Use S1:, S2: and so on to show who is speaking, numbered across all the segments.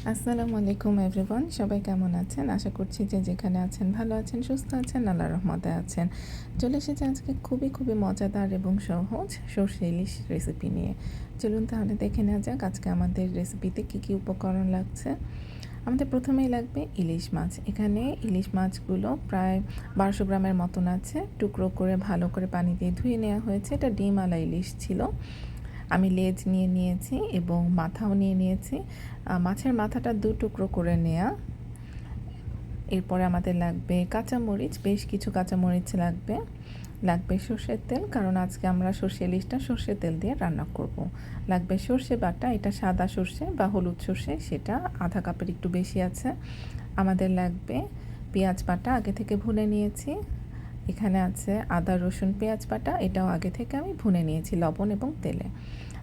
S1: আসসালামু আলাইকুম এভরিওয়ান, সবাই কেমন আছেন? আশা করছি যে যেখানে আছেন ভালো আছেন, সুস্থ আছেন, আল্লাহর রহমতে আছেন। চলে এসেছি আজকে খুবই মজাদার এবং সহজ সরষে ইলিশ রেসিপি নিয়ে। চলুন তাহলে দেখে নেওয়া যাক আজকে আমাদের রেসিপিতে কী উপকরণ লাগছে। আমাদের প্রথমেই লাগবে ইলিশ মাছ। এখানে ইলিশ মাছগুলো প্রায় 1200 গ্রামের মতন আছে। টুকরো করে ভালো করে পানি দিয়ে ধুয়ে নেওয়া হয়েছে। এটা ডিমওয়ালা ইলিশ ছিল। আমি লেজ নিয়ে নিয়েছি এবং মাথাও নিয়ে নিয়েছি। মাছের মাথাটা 2 টুকরো করে নেয়া। এরপরে আমাদের লাগবে কাঁচামরিচ, বেশ কিছু কাঁচামরিচ লাগবে। লাগবে সর্ষের তেল, কারণ আজকে আমরা সর্ষে ইলিশটা সর্ষের তেল দিয়ে রান্না করব। লাগবে সর্ষে বাটা, এটা সাদা সর্ষে বা হলুদ সর্ষে, সেটা আধা কাপের একটু বেশি আছে। আমাদের লাগবে পেঁয়াজ বাটা, আগে থেকে ভুনে নিয়েছি। এখানে আছে আদা রসুন পেঁয়াজ বাটা, এটাও আগে থেকে আমি ভুনে নিয়েছি লবণ এবং তেলে।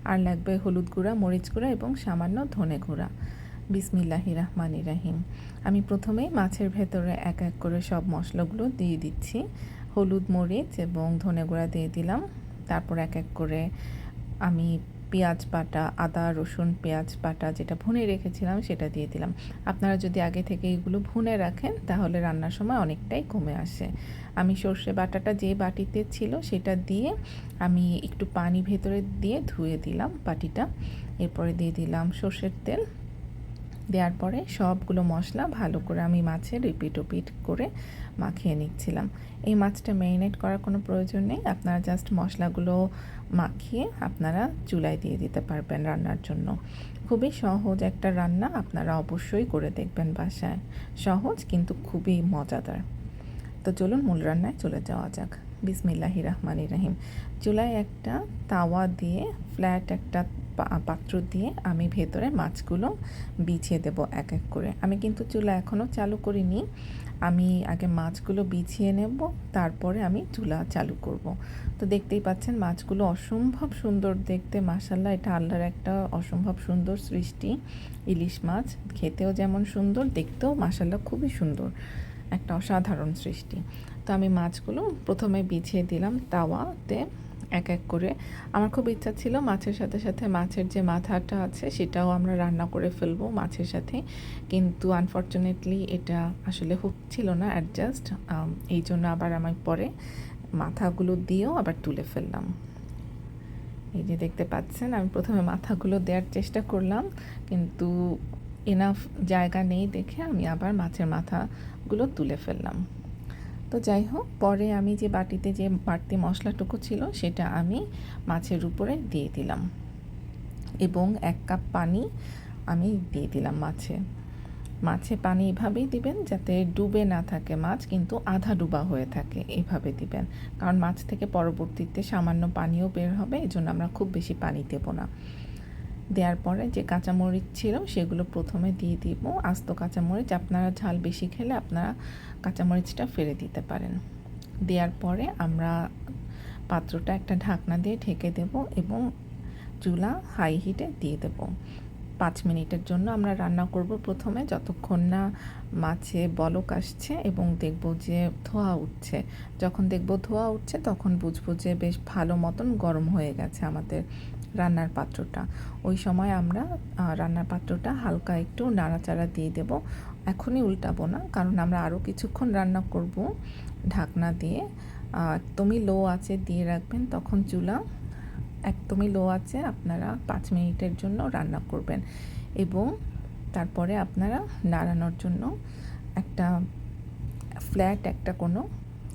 S1: আর লাগবে হলুদ গুঁড়া, মরিচ গুঁড়া এবং সামান্য ধনে গুঁড়া। বিসমিল্লাহির রহমানির রহিম। আমি প্রথমেই মাছের ভেতরে এক এক করে সব মশলাগুলো দিয়ে দিচ্ছি। হলুদ, মরিচ এবং ধনে গুঁড়া দিয়ে দিলাম। তারপর এক এক করে আমি পেঁয়াজ বাটা, আদা রসুন পেঁয়াজ বাটা যেটা ভুনে রেখেছিলাম সেটা দিয়ে দিলাম। আপনারা যদি আগে থেকে এগুলো ভুনে রাখেন তাহলে রান্নার সময় অনেকটাই কমে আসে। আমি সর্ষে বাটাটা যে বাটিতে ছিল সেটা দিয়ে আমি একটু পানি ভেতরে দিয়ে ধুয়ে দিলাম বাটিটা। এরপরে দিয়ে দিলাম সর্ষের তেল। দেওয়ার পরে সবগুলো মশলা ভালো করে আমি মাছে রিপিট করে মাখিয়ে নিচ্ছিলাম। এই মাছটা ম্যারিনেট করার কোনো প্রয়োজন নেই, আপনারা জাস্ট মশলাগুলো মাখিয়ে আপনারা চুলায় দিয়ে দিতে পারবেন রান্নার জন্য। খুবই সহজ একটা রান্না, আপনারা অবশ্যই করে দেখবেন বাসায়। সহজ কিন্তু খুবই মজাদার। তো চলুন মূল রান্নায় চলে যাওয়া যাক। বিসমিল্লাহির রহমানির রহিম। চুলায় একটা তাওয়া দিয়ে, ফ্ল্যাট একটা পাত্র দিয়ে আমি ভেতরে মাছগুলো বিছিয়ে দেব এক এক করে। আমি কিন্তু চুলা এখনও চালু করিনি, আমি আগে মাছগুলো বিছিয়ে নেব, তারপরে আমি চুলা চালু করব। তো দেখতেই পাচ্ছেন মাছগুলো অসম্ভব সুন্দর দেখতে, মাশাআল্লাহ, এটা আল্লাহর একটা অসম্ভব সুন্দর সৃষ্টি। ইলিশ মাছ খেতেও যেমন সুন্দর, দেখতেও মাশাআল্লাহ খুবই সুন্দর, একটা অসাধারণ সৃষ্টি। তো আমি মাছগুলো প্রথমে বিছিয়ে দিলাম তাওয়াতে এক এক করে। আমার খুব ইচ্ছা ছিল মাছের সাথে সাথে মাছের যে মাথাটা আছে সেটাও আমরা রান্না করে ফেলবো মাছের সাথে, কিন্তু আনফর্চুনেটলি এটা আসলে হচ্ছিল না অ্যাডজাস্ট। এই জন্য আবার আমি পরে মাথাগুলো দিয়েও আবার তুলে ফেললাম। এই যে দেখতে পাচ্ছেন আমি প্রথমে মাথাগুলো দেওয়ার চেষ্টা করলাম, কিন্তু এনাফ জায়গা নেই দেখে আমি আবার মাছের মাথাগুলো তুলে ফেললাম। তো যাই হোক, পরে আমি যে বাটিতে যে বাড়তি মশলাটুকু ছিল সেটা আমি মাছের উপরে দিয়ে দিলাম এবং 1 কাপ পানি আমি দিয়ে দিলাম মাছে পানি এভাবেই দিবেন যাতে ডুবে না থাকে মাছ, কিন্তু আধা ডুবা হয়ে থাকে, এভাবে দিবেন। কারণ মাছ থেকে পরবর্তীতে সামান্য পানিও বের হবে, এজন্য আমরা খুব বেশি পানি দেব না। দেওয়ার পরে যে কাঁচামরিচ ছিল সেগুলো প্রথমে দিয়ে দিব, আস্ত কাঁচামরিচ। আপনারা ঝাল বেশি খেলে আপনারা কাঁচামরিচটা ফেলে দিতে পারেন। দেওয়ার পরে আমরা পাত্রটা একটা ঢাকনা দিয়ে ঢেকে দেব এবং চুলা হাই হিটে দিয়ে দেব। 5 মিনিটের জন্য আমরা রান্না করব প্রথমে, যতক্ষণ না মাছে বলক আসছে এবং দেখব যে ধোঁয়া উঠছে। যখন দেখব ধোঁয়া উঠছে তখন বুঝবো যে বেশ ভালো মতন গরম হয়ে গেছে আমাদের রান্নার পাত্রটা। ওই সময় আমরা রান্নার পাত্রটা হালকা একটু নাড়াচাড়া দিয়ে দেব। এখনই উল্টাবো না, কারণ আমরা আরও কিছুক্ষণ রান্না করব ঢাকনা দিয়ে। একদমই লো আঁচে দিয়ে রাখবেন, তখন চুলা একদমই লো আছে, আপনারা 5 মিনিটের জন্য রান্না করবেন এবং তারপরে আপনারা নাড়ানোর জন্য একটা ফ্ল্যাট একটা কোনো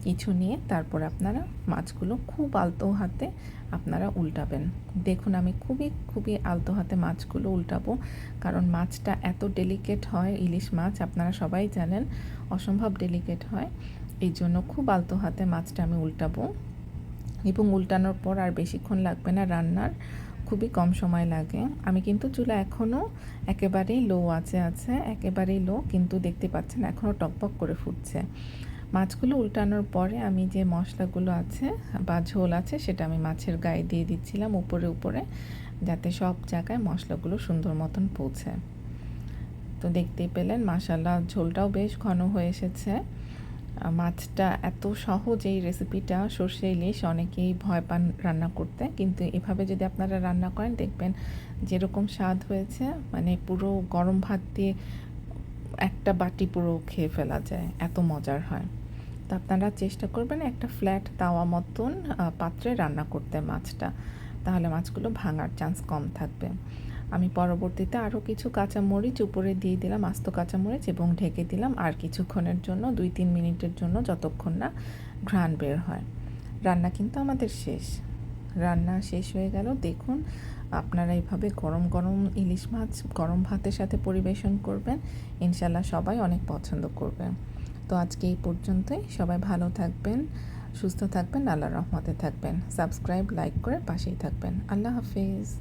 S1: কিছু নিয়ে তারপর আপনারা মাছগুলো খুব আলতো হাতে আপনারা উল্টাবেন। দেখুন আমি খুবই আলতো হাতে মাছগুলো উল্টাবো, কারণ মাছটা এত ডেলিকেট হয়, ইলিশ মাছ আপনারা সবাই জানেন অসম্ভব ডেলিকেট হয়, এই জন্য খুব আলতো হাতে মাছটা আমি উল্টাবো। এবং উল্টানোর পর আর বেশিক্ষণ লাগবে না রান্নার, খুবই কম সময় লাগে। আমি কিন্তু চুলা এখনও একেবারেই লো আছে একেবারেই লো, কিন্তু দেখতে পাচ্ছেন এখনও টকবক করে ফুটছে। মাছগুলো উল্টানোর পরে আমি যে মশলাগুলো আছে বা ঝোল আছে সেটা আমি মাছের গায়ে দিয়ে দিচ্ছিলাম উপরে, যাতে সব জায়গায় মশলাগুলো সুন্দর মতন পৌঁছে। তো দেখতেই পেলেন মাশাআল্লাহ ঝোলটাও বেশ ঘন হয়ে এসেছে মাছটা এত সহজ এই রেসিপিটা সর্ষে ইলিশ, অনেকেই ভয় পান রান্না করতে, কিন্তু এভাবে যদি আপনারা রান্না করেন দেখবেন যেরকম স্বাদ হয়েছে, মানে পুরো গরম ভাত দিয়ে একটা বাটি পুরো খেয়ে ফেলা যায়, এত মজার হয়। তো আপনারা চেষ্টা করবেন একটা ফ্ল্যাট তাওয়া মতন পাত্রে রান্না করতে মাছটা, তাহলে মাছগুলো ভাঙার চান্স কম থাকবে। আমি পরবর্তীতে আরও কিছু কাঁচামরিচ উপরে দিয়ে দিলাম, আস্ত কাঁচামরিচ, এবং ঢেকে দিলাম আর কিছুক্ষণের জন্য, 2-3 মিনিটের জন্য, যতক্ষণ না ঘ্রাণ বের হয়। রান্না কিন্তু আমাদের শেষ। রান্না শেষ হয়ে গেল। দেখুন, আপনারা এইভাবে গরম গরম ইলিশ মাছ গরম ভাতের সাথে পরিবেশন করবেন, ইনশাল্লাহ সবাই অনেক পছন্দ করবে। তো আজকে এই পর্যন্তই। সবাই ভালো থাকবেন, সুস্থ থাকবেন, আল্লাহর রহমতে থাকবেন। সাবস্ক্রাইব, লাইক করে পাশেই থাকবেন। আল্লাহ হাফিজ।